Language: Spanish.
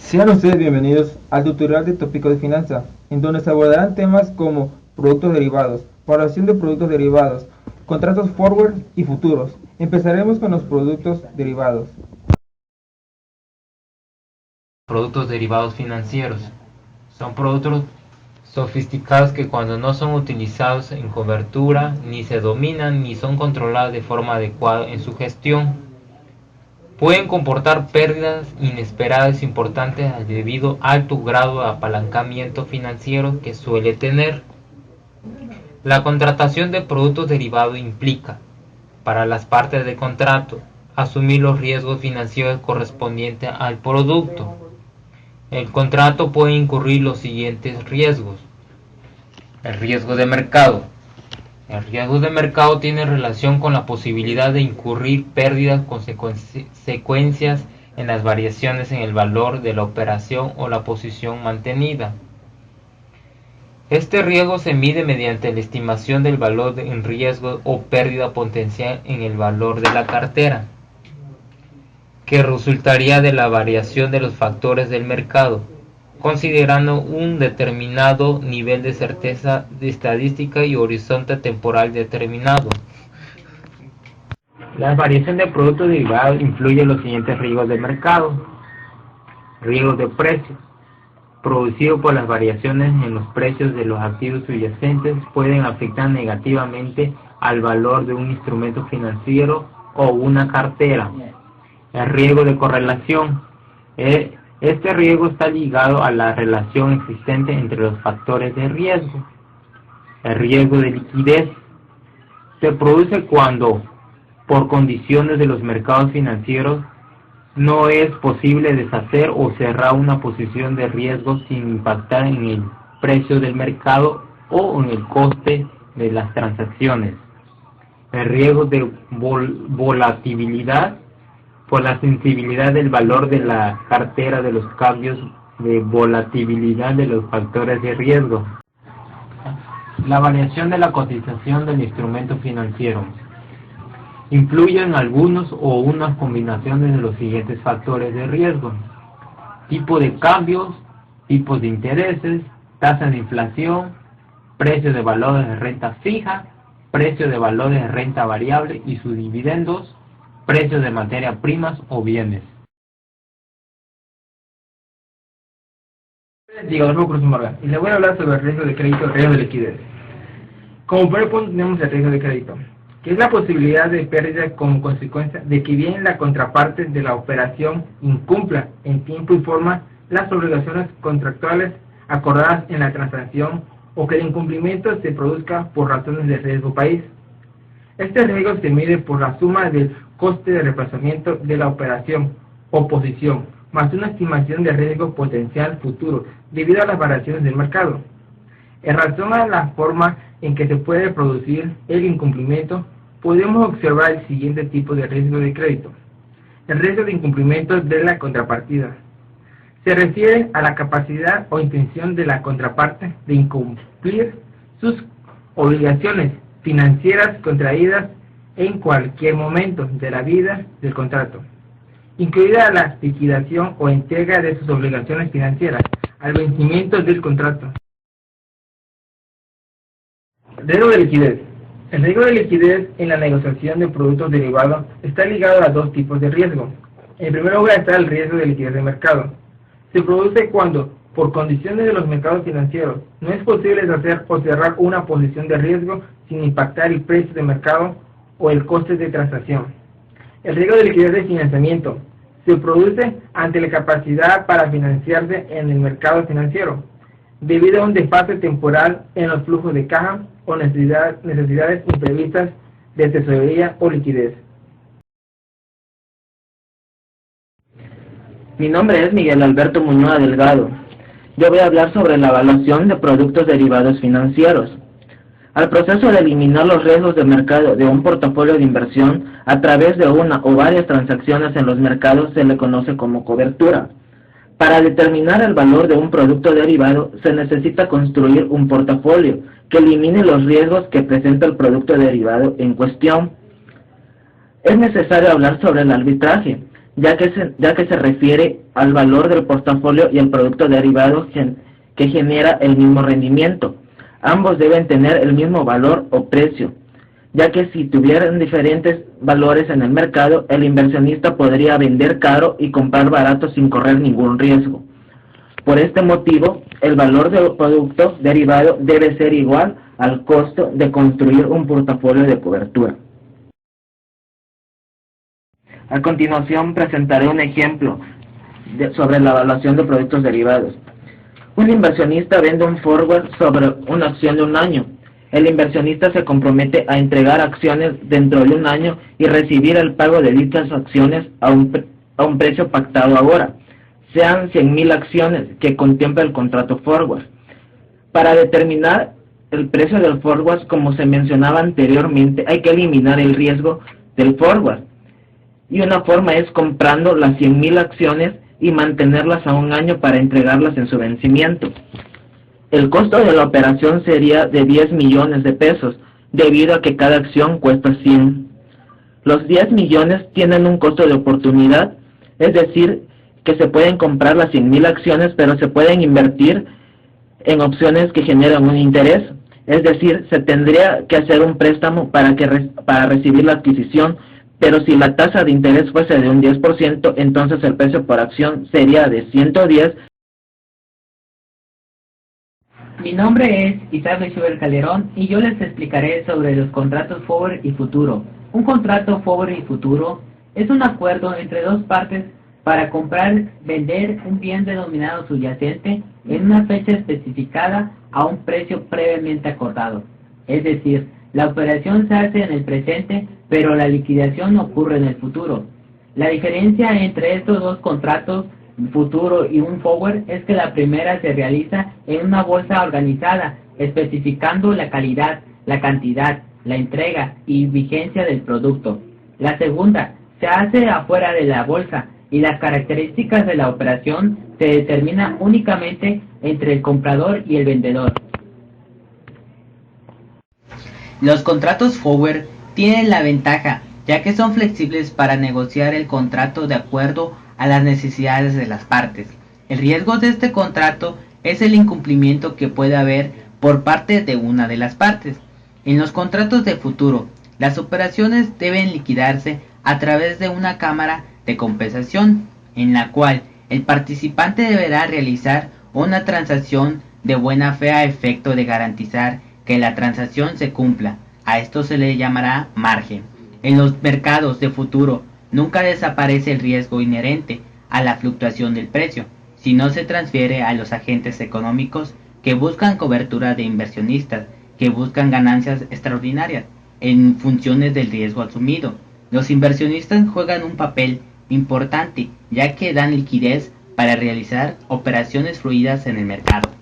Sean ustedes bienvenidos al tutorial de tópico de finanzas, en donde se abordarán temas como productos derivados, valoración de productos derivados, contratos forward y futuros. Empezaremos con los productos derivados. Productos derivados financieros. Son productos sofisticados que cuando no son utilizados en cobertura, ni se dominan ni son controlados de forma adecuada en su gestión, pueden comportar pérdidas inesperadas importantes debido al alto grado de apalancamiento financiero que suele tener. La contratación de productos derivados implica, para las partes del contrato, asumir los riesgos financieros correspondientes al producto. El contrato puede incurrir los siguientes riesgos. El riesgo de mercado. El riesgo de mercado tiene relación con la posibilidad de incurrir pérdidas consecuencias en las variaciones en el valor de la operación o la posición mantenida. Este riesgo se mide mediante la estimación del valor en riesgo o pérdida potencial en el valor de la cartera, que resultaría de la variación de los factores del mercado, considerando un determinado nivel de certeza de estadística y horizonte temporal determinado. La variación de productos derivados influye en los siguientes riesgos de mercado. Riesgos de precios, producidos por las variaciones en los precios de los activos subyacentes, pueden afectar negativamente al valor de un instrumento financiero o una cartera. El riesgo de correlación. Este riesgo está ligado a la relación existente entre los factores de riesgo. El riesgo de liquidez se produce cuando, por condiciones de los mercados financieros, no es posible deshacer o cerrar una posición de riesgo sin impactar en el precio del mercado o en el coste de las transacciones. El riesgo de volatilidad por la sensibilidad del valor de la cartera de los cambios de volatilidad de los factores de riesgo. La variación de la cotización del instrumento financiero. Influye en algunos o unas combinaciones de los siguientes factores de riesgo: tipo de cambios, tipos de intereses, tasas de inflación, precio de valores de renta fija, precio de valores de renta variable y sus dividendos, precios de materias primas o bienes. Diego Cruz Morgan, y le voy a hablar sobre el riesgo de crédito y el riesgo de liquidez. Como primer punto tenemos el riesgo de crédito, que es la posibilidad de pérdida como consecuencia de que bien la contraparte de la operación incumpla en tiempo y forma las obligaciones contractuales acordadas en la transacción o que el incumplimiento se produzca por razones de riesgo país. Este riesgo se mide por la suma del coste de reemplazamiento de la operación o posición, más una estimación de riesgo potencial futuro debido a las variaciones del mercado. En razón a la forma en que se puede producir el incumplimiento, podemos observar el siguiente tipo de riesgo de crédito. El riesgo de incumplimiento de la contrapartida. Se refiere a la capacidad o intención de la contraparte de incumplir sus obligaciones financieras contraídas en cualquier momento de la vida del contrato, incluida la liquidación o entrega de sus obligaciones financieras al vencimiento del contrato. Riesgo de liquidez. El riesgo de liquidez en la negociación de productos derivados está ligado a dos tipos de riesgo. En primer lugar está el riesgo de liquidez de mercado. Se produce cuando, por condiciones de los mercados financieros, no es posible deshacer o cerrar una posición de riesgo sin impactar el precio de mercado o el coste de transacción. El riesgo de liquidez de financiamiento se produce ante la capacidad para financiarse en el mercado financiero, debido a un desfase temporal en los flujos de caja o necesidades imprevistas de tesorería o liquidez. Mi nombre es Miguel Alberto Muñoz Delgado. Yo voy a hablar sobre la evaluación de productos derivados financieros. Al proceso de eliminar los riesgos de mercado de un portafolio de inversión a través de una o varias transacciones en los mercados se le conoce como cobertura. Para determinar el valor de un producto derivado se necesita construir un portafolio que elimine los riesgos que presenta el producto derivado en cuestión. Es necesario hablar sobre el arbitraje, ya que se refiere al valor del portafolio y el producto derivado que genera el mismo rendimiento. Ambos deben tener el mismo valor o precio, ya que si tuvieran diferentes valores en el mercado, el inversionista podría vender caro y comprar barato sin correr ningún riesgo. Por este motivo, el valor del producto derivado debe ser igual al costo de construir un portafolio de cobertura. A continuación presentaré un ejemplo sobre la evaluación de productos derivados. Un inversionista vende un forward sobre una acción de un año. El inversionista se compromete a entregar acciones dentro de un año y recibir el pago de dichas acciones a un precio pactado ahora, sean 100.000 acciones que contempla el contrato forward. Para determinar el precio del forward, como se mencionaba anteriormente, hay que eliminar el riesgo del forward. Y una forma es comprando las 100.000 acciones y mantenerlas a un año para entregarlas en su vencimiento. El costo de la operación sería de 10 millones de pesos, debido a que cada acción cuesta 100. Los 10 millones tienen un costo de oportunidad, es decir, que se pueden comprar las 100.000 acciones, pero se pueden invertir en opciones que generan un interés, es decir, se tendría que hacer un préstamo para recibir la adquisición, pero si la tasa de interés fuese de un 10%, entonces el precio por acción sería de 110. Mi nombre es Isaac Schubert Calderón y yo les explicaré sobre los contratos forward y futuro. Un contrato forward y futuro es un acuerdo entre dos partes para vender un bien denominado subyacente en una fecha especificada a un precio previamente acordado. Es decir, la operación se hace en el presente, pero la liquidación ocurre en el futuro. La diferencia entre estos dos contratos, futuro y un forward, es que la primera se realiza en una bolsa organizada, especificando la calidad, la cantidad, la entrega y vigencia del producto. La segunda se hace afuera de la bolsa y las características de la operación se determinan únicamente entre el comprador y el vendedor. Los contratos forward tienen la ventaja, ya que son flexibles para negociar el contrato de acuerdo a las necesidades de las partes. El riesgo de este contrato es el incumplimiento que puede haber por parte de una de las partes. En los contratos de futuro, las operaciones deben liquidarse a través de una cámara de compensación, en la cual el participante deberá realizar una transacción de buena fe a efecto de garantizar que la transacción se cumpla. A esto se le llamará margen. En los mercados de futuro nunca desaparece el riesgo inherente a la fluctuación del precio, si no se transfiere a los agentes económicos que buscan cobertura de inversionistas, que buscan ganancias extraordinarias en funciones del riesgo asumido. Los inversionistas juegan un papel importante, ya que dan liquidez para realizar operaciones fluidas en el mercado.